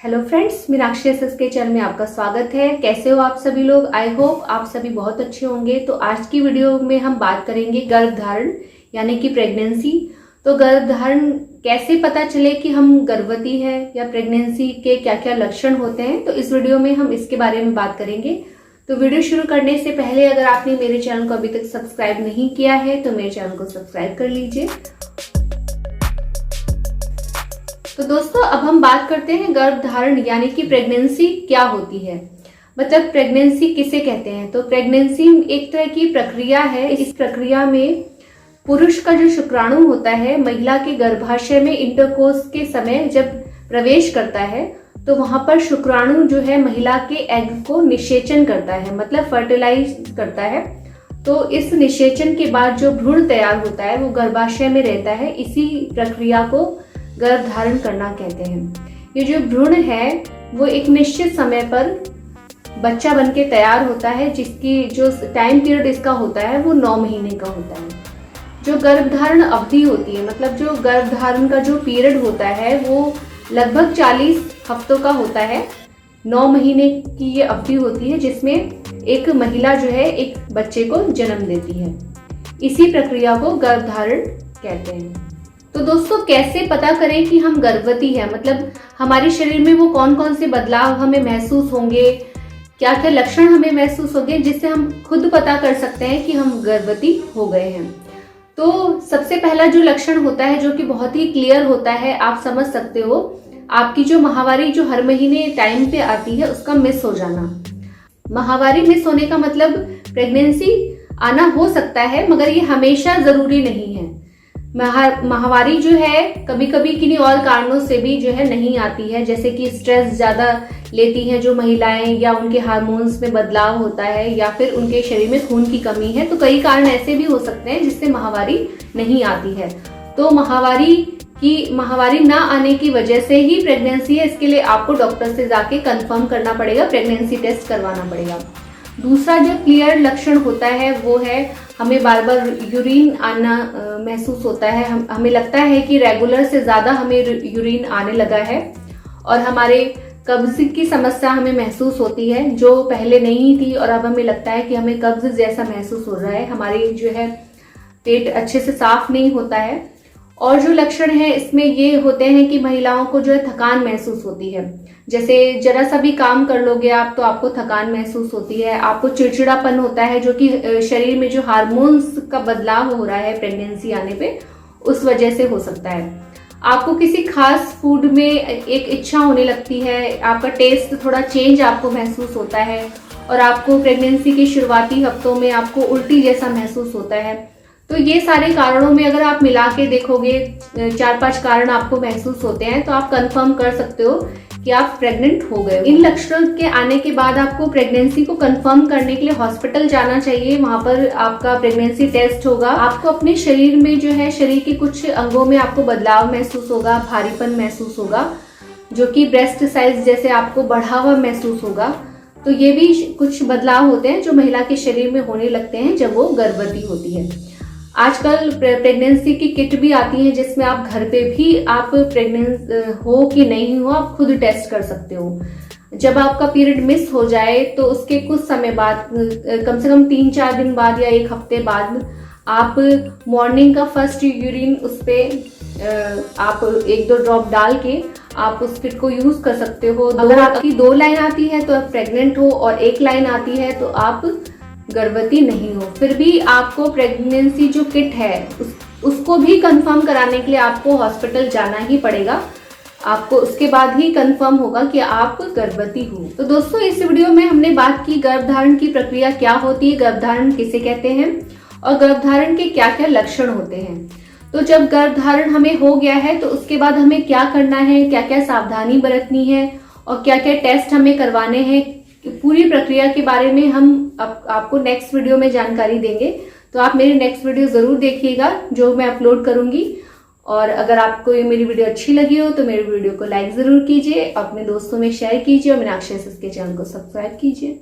Hello friends, Meenakshi SS के channel में आपका स्वागत है। कैसे हो आप सभी लोग? आई होप आप सभी बहुत अच्छे होंगे। तो आज की वीडियो में हम बात करेंगे गर्भधारण यानी कि प्रेगनेंसी। तो गर्भधारण कैसे पता चले कि हम गर्भवती हैं या प्रेगनेंसी के क्या क्या लक्षण होते हैं, तो इस वीडियो में हम इसके बारे में बात करेंगे। तो वीडियो शुरू करने से पहले अगर आपने मेरे चैनल को अभी तक सब्सक्राइब नहीं किया है तो मेरे चैनल को सब्सक्राइब कर लीजिए। तो दोस्तों, अब हम बात करते हैं गर्भधारण यानी कि प्रेगनेंसी क्या होती है, मतलब प्रेगनेंसी किसे कहते हैं। तो प्रेगनेंसी एक तरह की प्रक्रिया है। इस प्रक्रिया में पुरुष का जो शुक्राणु होता है महिला के गर्भाशय में इंटरकोर्स के समय जब प्रवेश करता है तो वहां पर शुक्राणु जो है महिला के एग को निषेचन करता है, मतलब फर्टिलाइज करता है। तो इस निषेचन के बाद जो भ्रूण तैयार होता है वो गर्भाशय में रहता है। इसी प्रक्रिया को गर्भधारण करना कहते हैं। ये जो भ्रूण है वो एक निश्चित समय पर बच्चा बनके तैयार होता है, जिसकी जो टाइम पीरियड इसका होता है वो 9 महीने का होता है। जो गर्भधारण अवधि होती है, मतलब जो गर्भधारण का जो पीरियड होता है वो लगभग 40 हफ्तों का होता है। 9 महीने की ये अवधि होती है जिसमें एक महिला जो है एक बच्चे को जन्म देती है। इसी प्रक्रिया को गर्भधारण कहते हैं। तो दोस्तों, कैसे पता करें कि हम गर्भवती हैं, मतलब हमारे शरीर में वो कौन कौन से बदलाव हमें महसूस होंगे, क्या क्या लक्षण हमें महसूस होंगे जिससे हम खुद पता कर सकते हैं कि हम गर्भवती हो गए हैं। तो सबसे पहला जो लक्षण होता है, जो कि बहुत ही क्लियर होता है, आप समझ सकते हो, आपकी जो माहवारी जो हर महीने टाइम पे आती है उसका मिस हो जाना। माहवारी मिस होने का मतलब प्रेगनेंसी आना हो सकता है, मगर ये हमेशा जरूरी नहीं है। माहवारी जो है कभी कभी किन्हीं और कारणों से भी जो है नहीं आती है, जैसे कि स्ट्रेस ज्यादा लेती हैं जो महिलाएं, या उनके हार्मोन्स में बदलाव होता है, या फिर उनके शरीर में खून की कमी है। तो कई कारण ऐसे भी हो सकते हैं जिससे माहवारी नहीं आती है। तो माहवारी ना आने की वजह से ही प्रेगनेंसी है, इसके लिए आपको डॉक्टर से जाके कंफर्म करना पड़ेगा, प्रेगनेंसी टेस्ट करवाना पड़ेगा। दूसरा जो क्लियर लक्षण होता है वो है हमें बार बार यूरिन आना महसूस होता है। हमें लगता है कि रेगुलर से ज्यादा हमें यूरिन आने लगा है, और हमारे कब्ज की समस्या हमें महसूस होती है जो पहले नहीं थी, और अब हमें लगता है कि हमें कब्ज जैसा महसूस हो रहा है। हमारी जो है पेट अच्छे से साफ नहीं होता है। और जो लक्षण है इसमें ये होते हैं कि महिलाओं को जो है थकान महसूस होती है, जैसे जरा सा भी काम कर लोगे आप तो आपको थकान महसूस होती है। आपको चिड़चिड़ापन होता है, जो कि शरीर में जो हार्मोन्स का बदलाव हो रहा है प्रेगनेंसी आने पे उस वजह से हो सकता है। आपको किसी खास फूड में एक इच्छा होने लगती है, आपका टेस्ट थोड़ा चेंज आपको महसूस होता है, और आपको प्रेगनेंसी के शुरुआती हफ्तों में आपको उल्टी जैसा महसूस होता है। तो ये सारे कारणों में अगर आप मिला के देखोगे, 4-5 कारण आपको महसूस होते हैं, तो आप कंफर्म कर सकते हो कि आप प्रेग्नेंट हो गए। इन लक्षणों के आने के बाद आपको प्रेगनेंसी को कंफर्म करने के लिए हॉस्पिटल जाना चाहिए। वहां पर आपका प्रेगनेंसी टेस्ट होगा। आपको अपने शरीर में जो है, शरीर के कुछ अंगों में आपको बदलाव महसूस होगा, भारीपन महसूस होगा, जो कि ब्रेस्ट साइज जैसे आपको बढ़ा हुआ महसूस होगा। तो ये भी कुछ बदलाव होते हैं जो महिला के शरीर में होने लगते हैं जब वो गर्भवती होती है। आजकल प्रेगनेंसी की किट भी आती है जिसमें आप घर पे भी आप प्रेग्नेंट हो कि नहीं हो आप खुद टेस्ट कर सकते हो। जब आपका पीरियड मिस हो जाए तो उसके कुछ समय बाद, कम से कम 3-4 दिन बाद या 1 हफ्ते बाद, आप मॉर्निंग का फर्स्ट यूरिन उस पे आप 1-2 ड्रॉप डाल के आप उस किट को यूज कर सकते हो। अगर आपकी 2 लाइन आती है तो आप प्रेग्नेंट हो, और 1 लाइन आती है तो आप गर्भवती नहीं हो। फिर भी आपको प्रेगनेंसी जो किट है उसको भी कंफर्म कराने के लिए आपको हॉस्पिटल जाना ही पड़ेगा। आपको उसके बाद ही कंफर्म होगा कि आप गर्भवती हो। तो दोस्तों, इस वीडियो में हमने बात की गर्भधारण की प्रक्रिया क्या होती है, गर्भधारण किसे कहते हैं, और गर्भधारण के क्या क्या लक्षण होते हैं। तो जब गर्भधारण हमें हो गया है तो उसके बाद हमें क्या करना है, क्या क्या सावधानी बरतनी है, और क्या क्या टेस्ट हमें करवाने हैं, पूरी प्रक्रिया के बारे में हम आपको नेक्स्ट वीडियो में जानकारी देंगे। तो आप मेरी नेक्स्ट वीडियो जरूर देखिएगा जो मैं अपलोड करूंगी। और अगर आपको ये मेरी वीडियो अच्छी लगी हो तो मेरी वीडियो को लाइक जरूर कीजिए, अपने दोस्तों में शेयर कीजिए, और मीनाक्षी एसएस के चैनल को सब्सक्राइब कीजिए।